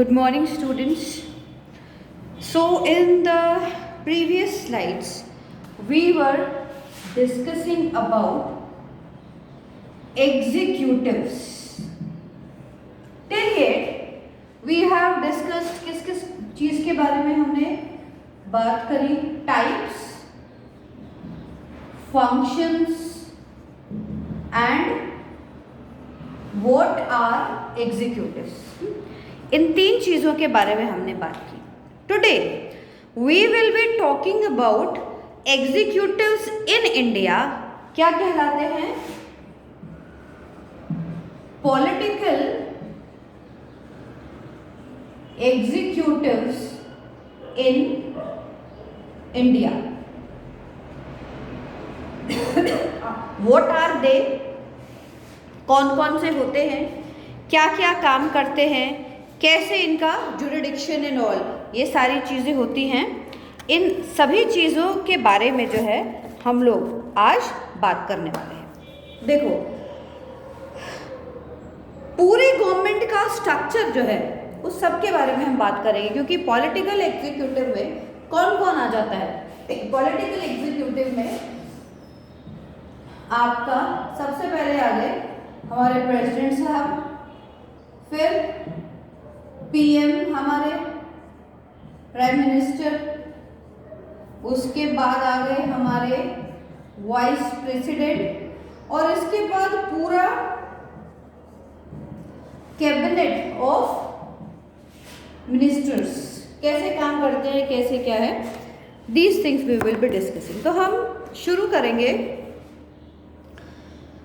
Good morning, students. So, in the previous slides, we were discussing about executives. Till yet, we have discussed किस चीज के बारे में हमने बात करी? Types, functions and what are executives. इन तीन चीजों के बारे में हमने बात की. Today we will be talking about executives in India. क्या कहलाते हैं? Political executives in India. What are they? कौन कौन से होते हैं, क्या क्या काम करते हैं, कैसे इनका जुरिडिक्शन एंड ऑल, ये सारी चीज़ें होती हैं. इन सभी चीज़ों के बारे में जो है हम लोग आज बात करने वाले हैं. देखो, पूरे गवर्नमेंट का स्ट्रक्चर जो है उस सब के बारे में हम बात करेंगे, क्योंकि पॉलिटिकल एग्जीक्यूटिव में कौन कौन आ जाता है. पॉलिटिकल एग्जीक्यूटिव में आपका सबसे पहले आ गए हमारे प्रेसिडेंट साहब, फिर पीएम हमारे प्राइम मिनिस्टर, उसके बाद आ गए हमारे वाइस प्रेसिडेंट, और इसके बाद पूरा कैबिनेट ऑफ मिनिस्टर्स कैसे काम करते हैं, कैसे क्या है, these things we will be discussing. तो हम शुरू करेंगे.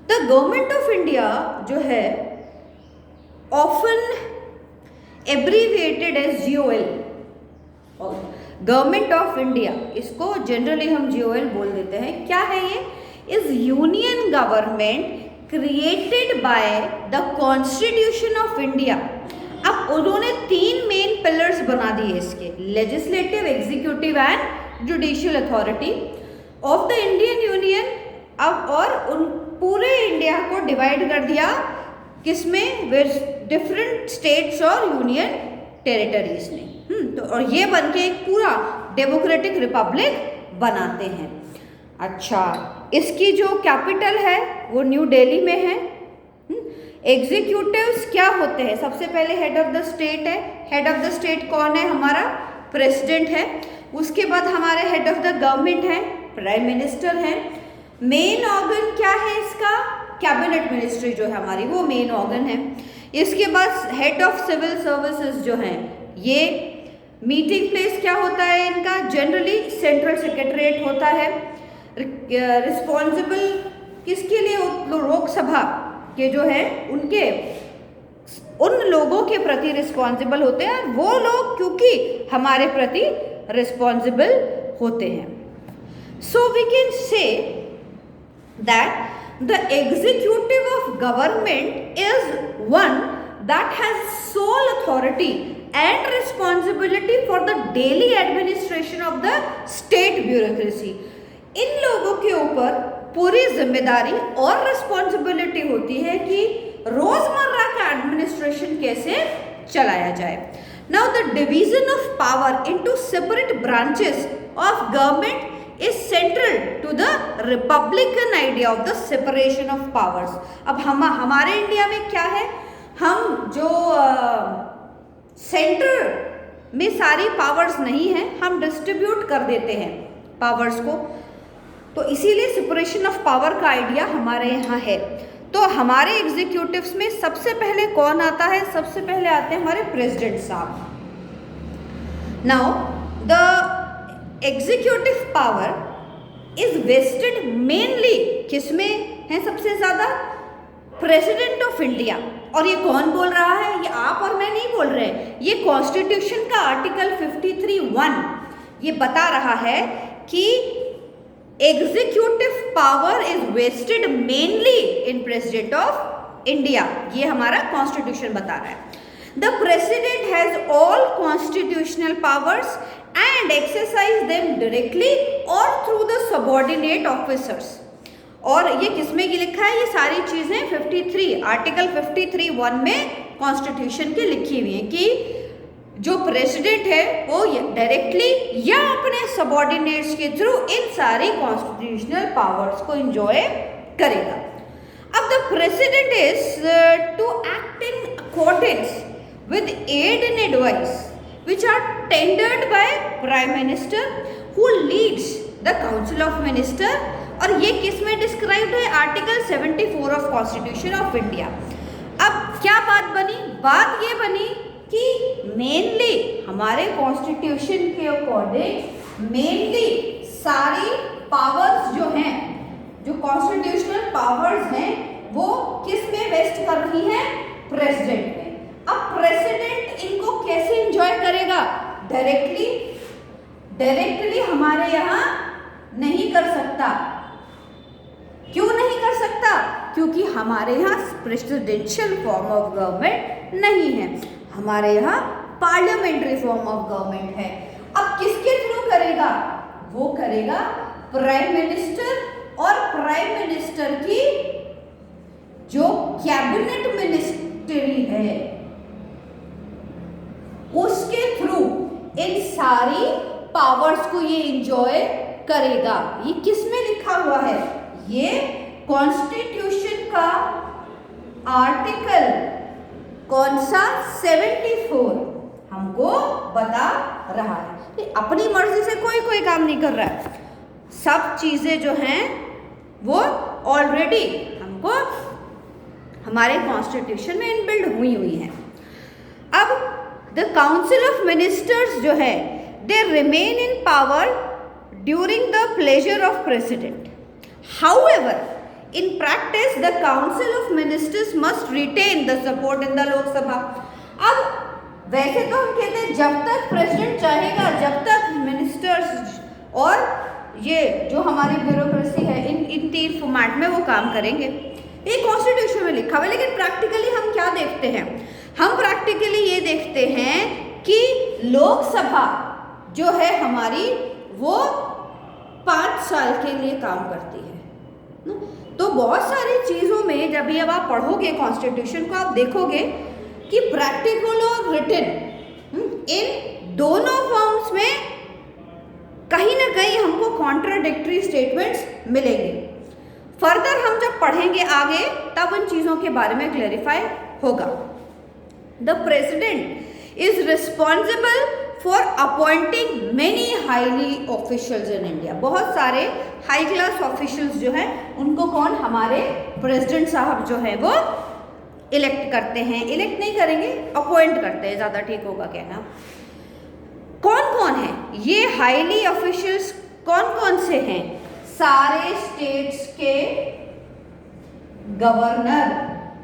द गवर्नमेंट ऑफ इंडिया जो है often abbreviated as GOL, government of India, इसको जनरली हम GOL बोल देते हैं. क्या है ये? Is Union government created by the constitution of India. अब उन्होंने तीन मेन पिलर्स बना दिए इसके: legislative, executive and judicial authority of the Indian union. अब और उन पूरे इंडिया को डिवाइड कर दिया किसमें? डिफरेंट स्टेट्स और यूनियन टेरिटरीज ने. तो और ये बन के एक पूरा डेमोक्रेटिक रिपब्लिक बनाते हैं. अच्छा, इसकी जो कैपिटल है वो न्यू दिल्ली में है. एग्जीक्यूटिव्स क्या होते हैं? सबसे पहले हेड ऑफ द स्टेट है. हेड ऑफ द स्टेट कौन है? हमारा प्रेसिडेंट है. उसके बाद हमारे हेड ऑफ द गवर्नमेंट है, प्राइम मिनिस्टर है. मेन ऑर्गन क्या है इसका? कैबिनेट मिनिस्ट्री जो है हमारी, वो मेन ऑर्गन है. इसके बाद हेड ऑफ सिविल सर्विसेज जो हैं, ये मीटिंग प्लेस क्या होता है इनका? जनरली सेंट्रल सेक्रेटरीट होता है. रिस्पॉन्सिबल किसके लिए? लोकसभा के जो है उनके उन लोगों के प्रति रिस्पॉन्सिबल होते हैं, वो लोग क्योंकि हमारे प्रति रिस्पॉन्सिबल होते हैं. So we can say that the executive of government is one that has sole authority and responsibility for the daily administration of the state bureaucracy. इन लोगों के ऊपर पूरी जिम्मेदारी और रिस्पॉन्सिबिलिटी होती है कि रोजमर्रा का एडमिनिस्ट्रेशन कैसे चलाया जाए. Now the division of power into separate branches of government is central to the republican idea of the separation of powers. अब हमारे इंडिया में क्या है? हम जो सेंटर में सारी पावर्स नहीं है, हम डिस्ट्रीब्यूट कर देते हैं पावर्स को. तो इसीलिए सेपरेशन ऑफ पावर का आइडिया हमारे यहाँ है. तो हमारे एग्जीक्यूटिव्स में सबसे पहले कौन आता है? सबसे पहले आते हैं हमारे प्रेसिडेंट साहब. Now the executive power is vested mainly किसमें है? सबसे ज्यादा प्रेसिडेंट ऑफ इंडिया. और ये कौन बोल रहा है? ये आप और मैं नहीं बोल रहे हैं, ये कॉन्स्टिट्यूशन का आर्टिकल 53(1) ये बता रहा है कि executive power is vested mainly in president of India. ये हमारा कॉन्स्टिट्यूशन बता रहा है. The president has all constitutional powers and exercise them directly or through the subordinate officers. और ये किसमें की लिखा है? ये सारी चीजें 53 आर्टिकल 53(1) में कॉन्स्टिट्यूशन की लिखी हुई है कि जो प्रेसिडेंट है वो डायरेक्टली या अपने सबॉर्डिनेट्स के थ्रू इन सारी कॉन्स्टिट्यूशनल पावर्स को एंजॉय करेगा। अब the president is to act in accordance with aid and advice which are tendered by Prime Minister who leads the Council of Minister, और ये किस में डिस्क्राइब्ड है? Article 74 of constitution of India. अब क्या बात बनी? बात ये बनी कि मेनली हमारे कॉन्स्टिट्यूशन के अकॉर्डिंग मेनली सारी पावर्स जो हैं, जो कॉन्स्टिट्यूशनल पावर्स हैं, वो किस में वेस्ट कर रही हैं? प्रेसिडेंट में। अब प्रेसिडेंट इनको कैसे एंजॉय करेगा? डायरेक्टली हमारे यहाँ नहीं कर सकता। क्यों नहीं कर सकता? क्योंकि हमारे यहाँ प्रेसिडेंशियल फॉर्म ऑफ गवर्नमेंट नहीं है, हमारे यहाँ पार्लियामेंट्री फॉर्म ऑफ गवर्नमेंट है। अब किसके थ्रू करेगा? वो करेगा प्राइम मिनिस्टर, और प्राइम मिनिस्टर की जो कैबिनेट मिनिस्ट्री है उसके थ्रू इन सारी पावर्स को ये एंजॉय करेगा। ये किस में लिखा हुआ है? ये कॉन्स्टिट्यूशन का आर्टिकल कौन सा? 74 हमको बता रहा है। अपनी मर्जी से कोई काम नहीं कर रहा है, सब चीजें जो हैं वो ऑलरेडी हमको हमारे कॉन्स्टिट्यूशन में इनबिल्ड हुई हैं। अब द काउंसिल ऑफ मिनिस्टर्स जो है, they remain in power during the pleasure of president. However in practice the council of ministers must retain the support in the Lok Sabha. अब वैसे तो हम कहते हैं जब तक प्रेसिडेंट चाहेगा, जब तक मिनिस्टर्स और ये जो हमारी ब्यूरोक्रेसी है इन 3 फॉर्मेट में वो काम करेंगे, ये कॉन्स्टिट्यूशन में लिखा हुआ है। लेकिन प्रैक्टिकली हम क्या देखते हैं? हम प्रैक्टिकली ये देखते हैं कि लोकसभा जो है हमारी वो 5 साल के लिए काम करती है। तो बहुत सारी चीज़ों में जब ये अब आप पढ़ोगे कॉन्स्टिट्यूशन को, आप देखोगे कि प्रैक्टिकल और रिटन इन दोनों फॉर्म्स में कहीं ना कहीं हमको कॉन्ट्राडिक्टरी स्टेटमेंट्स मिलेंगे। फर्दर हम जब पढ़ेंगे आगे तब उन चीज़ों के बारे में क्लैरिफाई होगा। The president is responsible for appointing many highly officials in India. बहुत सारे हाई क्लास ऑफिशियल्स जो हैं उनको कौन? हमारे प्रेसिडेंट साहब जो है वो इलेक्ट करते हैं। इलेक्ट नहीं करेंगे, अपॉइंट करते हैं, ज़्यादा ठीक होगा कहना। कौन कौन है ये हाईली ऑफिशियल्स? कौन कौन से हैं? सारे स्टेट्स के गवर्नर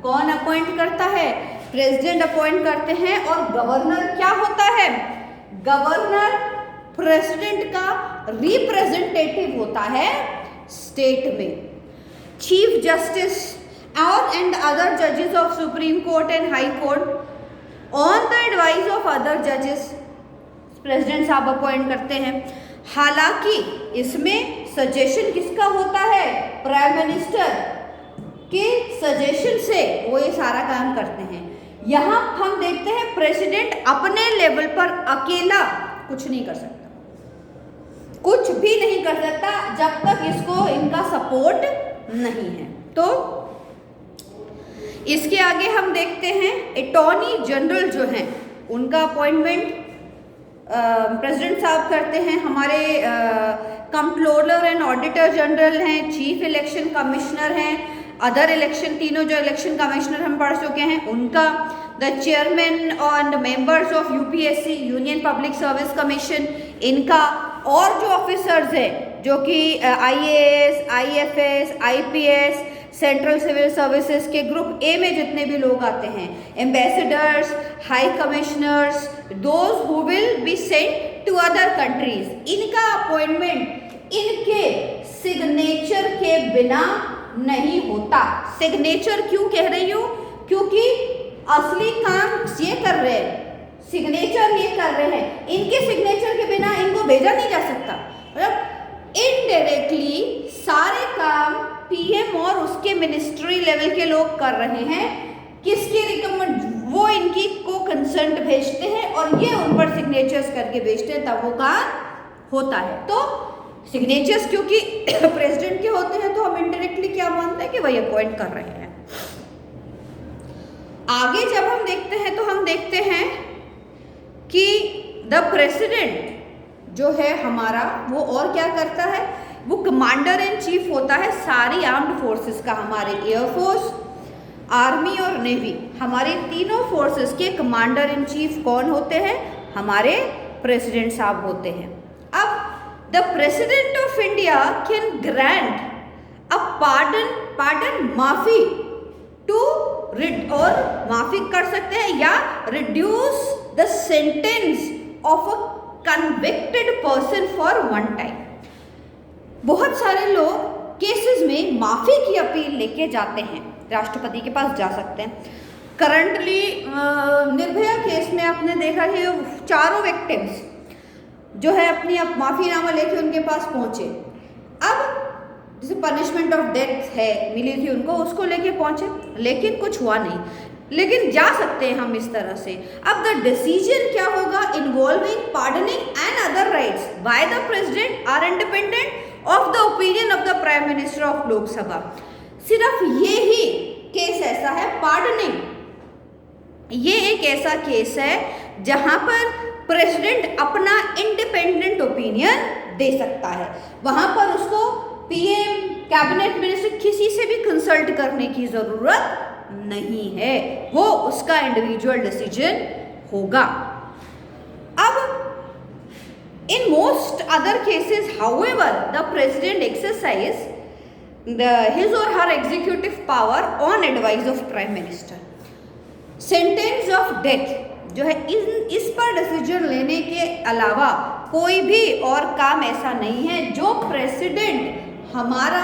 कौन अपॉइंट करता है? प्रेसिडेंट अपॉइंट करते हैं। और गवर्नर क्या होता है? गवर्नर प्रेसिडेंट का रिप्रेजेंटेटिव होता है स्टेट में। चीफ जस्टिस और एंड अदर जजेस of supreme court and high court on the advice of other जजेस प्रेसिडेंट साहब अपॉइंट करते हैं। हालांकि इसमें सजेशन किसका होता है? प्राइम मिनिस्टर के सजेशन से वो ये सारा काम करते हैं। यहाँ हम देखते हैं प्रेसिडेंट अपने लेवल पर अकेला कुछ नहीं कर सकता, कुछ भी नहीं कर सकता जब तक इसको इनका सपोर्ट नहीं है। तो इसके आगे हम देखते हैं अटॉर्नी जनरल जो हैं उनका अपॉइंटमेंट प्रेसिडेंट साहब करते हैं। हमारे कंट्रोलर एंड ऑडिटर जनरल हैं, चीफ इलेक्शन कमिश्नर हैं, अदर इलेक्शन, तीनों जो इलेक्शन कमिश्नर हम पढ़ चुके हैं उनका, the chairman and members of UPSC union public service commission इनका, और जो ऑफिसर्स हैं जो कि IAS, IFS, IPS, central civil services के ग्रुप ए में जितने भी लोग आते हैं, ambassadors, high commissioners, those who will be sent to other countries, इनका अपॉइंटमेंट इनके सिग्नेचर के बिना नहीं होता। सिग्नेचर क्यों कह रही हूँ? क्योंकि असली काम ये कर रहे हैं, सिग्नेचर ये कर रहे हैं, इनके सिग्नेचर के बिना इनको भेजा नहीं जा सकता। मतलब इनडायरेक्टली सारे काम पीएम और उसके मिनिस्ट्री लेवल के लोग कर रहे हैं। किसके रिकमेंड? वो वो इनकी को कंसेंट भेजते हैं और ये उन पर सिग्नेचर्स करके भेजते हैं, तब वो काम होता है। तो सिग्नेचर्स क्योंकि प्रेसिडेंट के होते हैं तो हम इनडायरेक्टली क्या मानते हैं कि वही अपॉइंट कर रहे हैं। आगे जब हम देखते हैं तो हम देखते हैं कि द प्रेसिडेंट जो है हमारा वो और क्या करता है, वो कमांडर इन चीफ होता है सारी आर्म्ड फोर्सेस का। हमारे एयरफोर्स, आर्मी और नेवी, हमारे तीनों फोर्सेस के कमांडर इन चीफ कौन होते हैं, हमारे प्रेसिडेंट साहब होते हैं। अब the president of India can grant a pardon माफी टू और माफी कर सकते हैं या reduce the sentence of a convicted person for one time. बहुत सारे लोग केसेस में माफी की अपील लेके जाते हैं, राष्ट्रपति के पास जा सकते हैं। करंटली निर्भया केस में आपने देखा है चारों विक्टिम्स जो है अपनी माफीनामा लेके उनके पास पहुंचे। अब जैसे पनिशमेंट ऑफ डेथ है मिली थी उनको, उसको लेके पहुंचे, लेकिन कुछ हुआ नहीं, लेकिन जा सकते हैं हम इस तरह से। अब द डिसीजन क्या होगा, involving pardoning and other rights by the president are independent of the opinion of the prime minister of Lok Sabha. सिर्फ ये ही केस ऐसा है, पार्डनिंग, ये एक ऐसा केस है जहां पर प्रेसिडेंट अपना इंडिपेंडेंट ओपिनियन दे सकता है। वहां पर उसको पीएम, कैबिनेट मिनिस्टर किसी से भी कंसल्ट करने की जरूरत नहीं है, वो उसका इंडिविजुअल डिसीजन होगा। अब in most other cases however the president exercise his or her executive power on advice of prime minister। Sentence of death जो है इस पर डिसीजन लेने के अलावा कोई भी और काम ऐसा नहीं है जो प्रेसिडेंट हमारा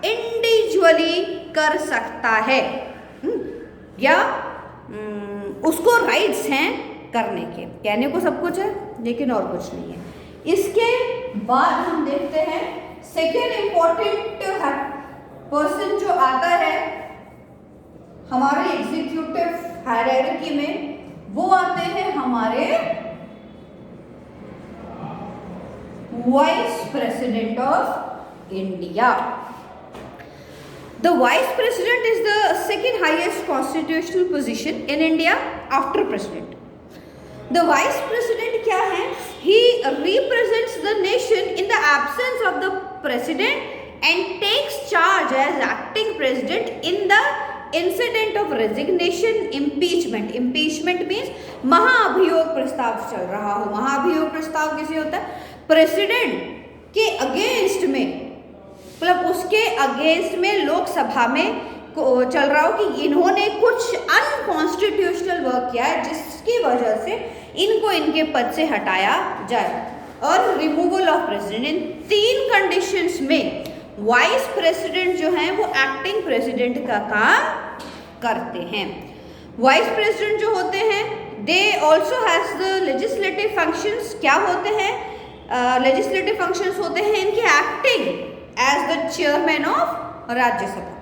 इंडिविजुअली कर सकता है या उसको राइट्स हैं करने के। कहने को सब कुछ है लेकिन और कुछ नहीं है। इसके बाद हम देखते हैं सेकेंड इंपॉर्टेंट पर्सन जो आता है हमारे एग्जीक्यूटिव हायरार्की में, वो आते हैं हमारे vice president of India. The Vice President is the second highest constitutional position in India after President. The Vice President क्या है? He represents the nation in the absence of the President and takes charge as acting President in the incident of resignation, impeachment. Impeachment means महाअभियोग प्रस्ताव चल रहा हो। महाअभियोग प्रस्ताव कैसे होता है? प्रेसिडेंट के अगेंस्ट में, मतलब उसके अगेंस्ट में लोकसभा में चल रहा हो कि इन्होंने कुछ अनकॉन्स्टिट्यूशनल वर्क किया है जिसकी वजह से इनको इनके पद से हटाया जाए, और रिमूवल ऑफ प्रेसिडेंट। इन तीन कंडीशंस में वाइस प्रेसिडेंट जो हैं वो एक्टिंग प्रेसिडेंट का काम करते हैं। वाइस प्रेसिडेंट जो होते हैं they also has the legislative functions. क्या होते हैं? लेजिस्लेटिव फंक्शंस होते हैं इनके acting as the chairman of Rajya Sabha.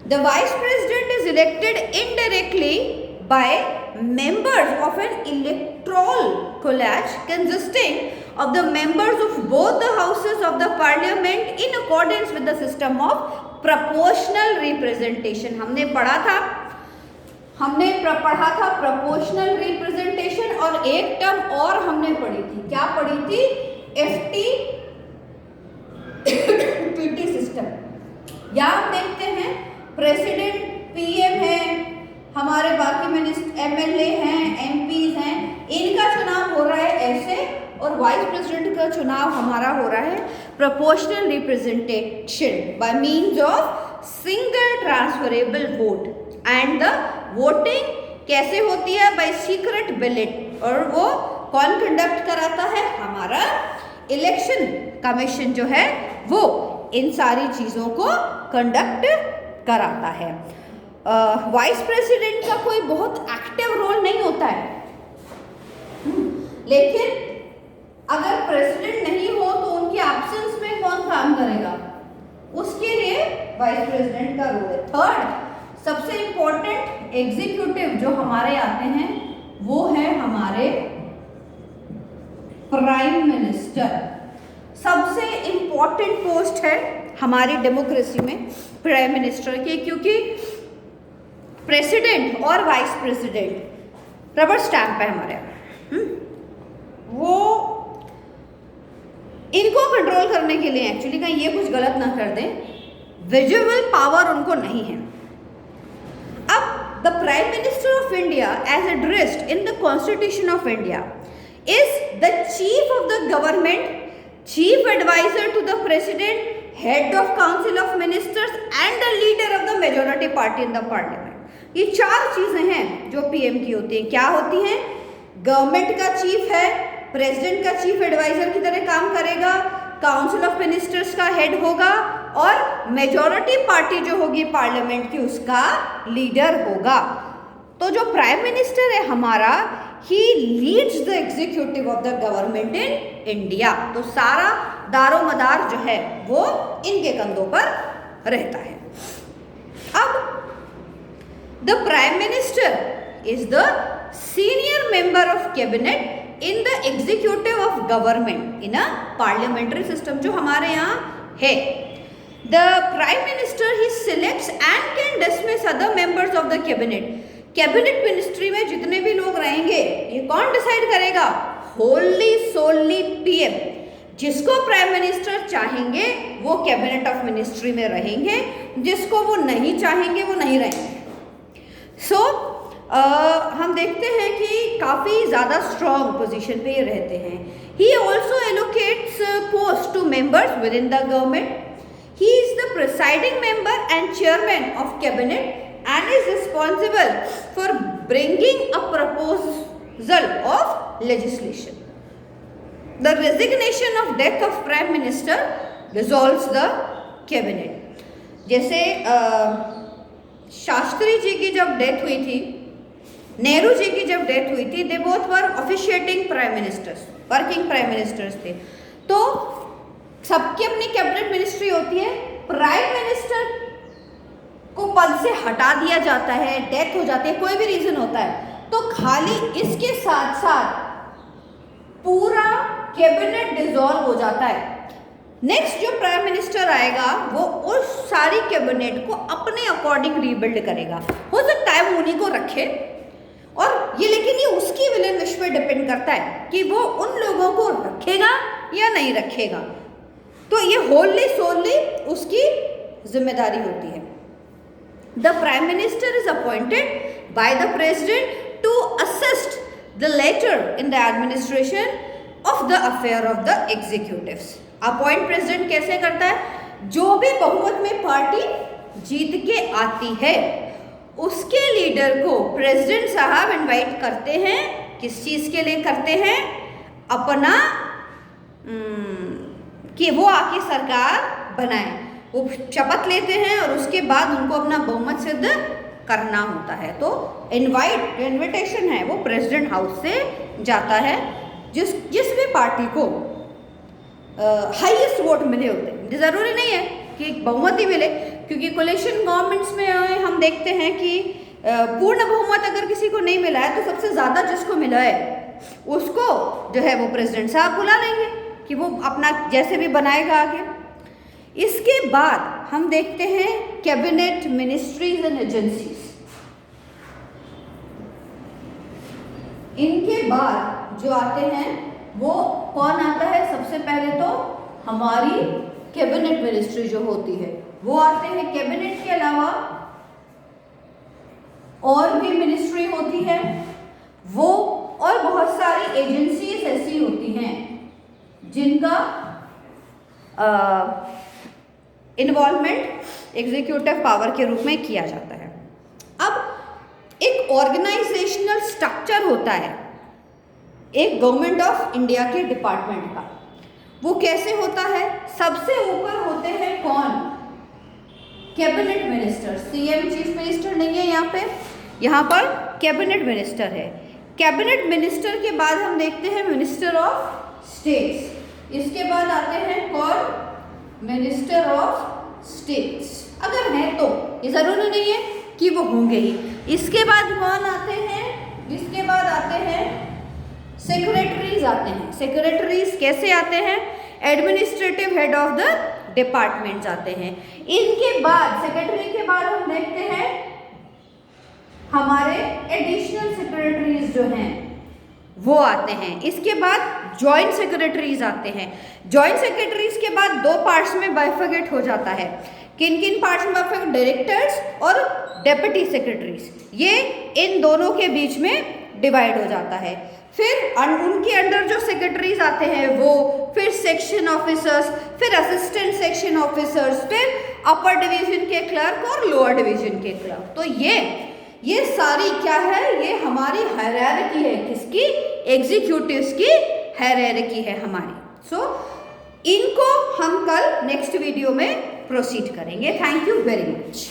The vice president is elected indirectly by members of an electoral college consisting of the members of both the houses of the parliament in accordance with the system of proportional representation। हमने पढ़ा था proportional representation, और एक term और हमने पढ़ी थी, क्या पढ़ी थी? FT system. यहाँ हम देखते हैं प्रेसिडेंट पीएम है, हमारे बाकी मिनिस्टर एमएलए हैं, एमपीज हैं, इनका चुनाव हो रहा है ऐसे, और वाइस प्रेसिडेंट का चुनाव हमारा हो रहा है proportional representation by means of single transferable vote, and the voting कैसे होती है? By secret ballot. और वो कौन कंडक्ट कराता है? हमारा इलेक्शन कमीशन जो है वो इन सारी चीज़ों को कंडक्ट कराता है। वाइस प्रेसिडेंट का कोई बहुत एक्टिव रोल नहीं होता है, लेकिन अगर प्रेसिडेंट नहीं हो तो उनके एब्सेंस में कौन काम करेगा? उसके लिए वाइस प्रेसिडेंट का रोल है। थर्ड सबसे इंपॉर्टेंट एग्जीक्यूटिव जो हमारे आते हैं वो है हमारे प्राइम मिनिस्टर। सबसे इंपॉर्टेंट पोस्ट है हमारी डेमोक्रेसी में प्राइम मिनिस्टर की, क्योंकि प्रेसिडेंट और वाइस प्रेसिडेंट रबर स्टैंप है हमारे वो इनको कंट्रोल करने के लिए एक्चुअली कहीं ये कुछ गलत ना कर दें, विजुअल पावर उनको नहीं है। अब the prime minister of India as addressed in the constitution of India is the chief of the government, chief adviser to the president, head of council of ministers and the leader of the majority party in the parliament. ये चार चीजें हैं जो PM की होती हैं। क्या होती हैं? गवर्नमेंट का चीफ है, प्रेसिडेंट का चीफ एडवाइजर की तरह काम करेगा, काउंसिल ऑफ मिनिस्टर्स का हेड होगा और मेजॉरिटी पार्टी जो होगी पार्लियामेंट की उसका लीडर होगा। तो जो प्राइम मिनिस्टर है हमारा, he leads the executive of the government in India. तो सारा दारोमदार जो है वो इनके कंधों पर रहता है। अब the prime minister is the senior member of cabinet in the executive of government in a parliamentary system जो हमारे यहाँ है। The prime minister he selects and can dismiss other members of the cabinet. Cabinet ministry में जितने भी लोग रहेंगे ये कौन डिसाइड करेगा? होली सोली पीएम। जिसको प्राइम मिनिस्टर चाहेंगे वो कैबिनेट ऑफ मिनिस्ट्री में रहेंगे, जिसको वो नहीं चाहेंगे वो नहीं रहेंगे। सो हम देखते हैं कि काफ़ी ज़्यादा स्ट्रॉन्ग पोजीशन पे ये रहते हैं। He also allocates post to members within the government. He is the presiding member and chairman of cabinet and is responsible for bringing a proposal of legislation. The resignation of death of prime minister dissolves the cabinet. जैसे शास्त्री जी की जब death हुई थी, नेहरू जी की जब death हुई थी, they both were officiating prime ministers, working prime ministers थे। तो सबकी अपनी कैबिनेट मिनिस्ट्री होती है। प्राइम मिनिस्टर को पद से हटा दिया जाता है, डेथ हो जाती है, कोई भी रीजन होता है, तो खाली इसके साथ साथ पूरा कैबिनेट डिसॉल्व हो जाता है। नेक्स्ट जो प्राइम मिनिस्टर आएगा वो उस सारी कैबिनेट को अपने अकॉर्डिंग रीबिल्ड करेगा। हो सकता है वो उन्हीं को रखे, और ये लेकिन ये उसकी विल एंड विश पे डिपेंड करता है कि वो उन लोगों को रखेगा या नहीं रखेगा। तो ये होली सोली उसकी जिम्मेदारी होती है। The Prime Minister is appointed by the President to assist the latter in the administration of the affair of the executives. Appoint President कैसे करता है? जो भी बहुमत में पार्टी जीत के आती है उसके लीडर को प्रेसिडेंट साहब इनवाइट करते हैं। किस चीज़ के लिए करते हैं? अपना कि वो आके सरकार बनाए, वो शपथ लेते हैं और उसके बाद उनको अपना बहुमत सिद्ध करना होता है। तो इनविटेशन है वो प्रेसिडेंट हाउस से जाता है, जिस भी पार्टी को हाईएस्ट वोट मिले होते हैं। ज़रूरी नहीं है कि बहुमत ही मिले, क्योंकि कोलिशन गवर्नमेंट्स में हम देखते हैं कि पूर्ण बहुमत अगर किसी को नहीं मिला है तो सबसे ज़्यादा जिसको मिला है उसको जो है वो प्रेसिडेंट साहब बुला लेंगे कि वो अपना जैसे भी बनाएगा आगे। इसके बाद हम देखते हैं कैबिनेट मिनिस्ट्रीज एंड एजेंसीज। इनके बाद जो आते हैं वो कौन आता है? सबसे पहले तो हमारी कैबिनेट मिनिस्ट्री जो होती है वो आते हैं। कैबिनेट के अलावा और भी मिनिस्ट्री होती है वो, और बहुत सारी एजेंसीज ऐसी होती हैं जिनका इन्वॉल्वमेंट एग्जीक्यूटिव पावर के रूप में किया जाता है। अब एक ऑर्गेनाइजेशनल स्ट्रक्चर होता है एक गवर्नमेंट ऑफ इंडिया के डिपार्टमेंट का। वो कैसे होता है? सबसे ऊपर होते हैं कौन? Cabinet minister. CM chief minister नहीं है यहाँ पर कैबिनेट मिनिस्टर है। कैबिनेट मिनिस्टर के बाद हम देखते हैं मिनिस्टर ऑफ स्टेट्स। इसके बाद आते हैं कौन? Minister of states. अगर है तो ये ज़रूरी नहीं है कि वो होंगे ही। इसके बाद कौन आते हैं, इसके बाद आते हैं सेक्रेटरीज आते हैं। सेक्रेटरीज कैसे आते हैं, administrative head of the departments आते हैं। इनके बाद सेक्रेटरी के बाद हम देखते हैं हमारे एडिशनल सेक्रेटरीज जो हैं वो आते हैं। इसके बाद जॉइंट सेक्रेटरीज आते हैं। जॉइंट सेक्रेटरीज के बाद दो पार्ट्स में बाइफर्केट हो जाता है। किन किन पार्ट्स में बाइफर्केट, डायरेक्टर्स और डेप्यूटी सेक्रेटरीज, ये इन दोनों के बीच में डिवाइड हो जाता है। फिर उनके अंडर जो सेक्रेटरीज आते हैं वो, फिर सेक्शन ऑफिसर्स, फिर असिस्टेंट सेक्शन ऑफिसर्स, फिर अपर डिवीजन के क्लर्क और लोअर डिवीजन के क्लर्क। तो ये सारी क्या है, ये हमारी हायरार्की है, किसकी, एग्जीक्यूटिव्स की हायरार्की है हमारी। सो इनको हम कल नेक्स्ट वीडियो में प्रोसीड करेंगे। Thank you very much.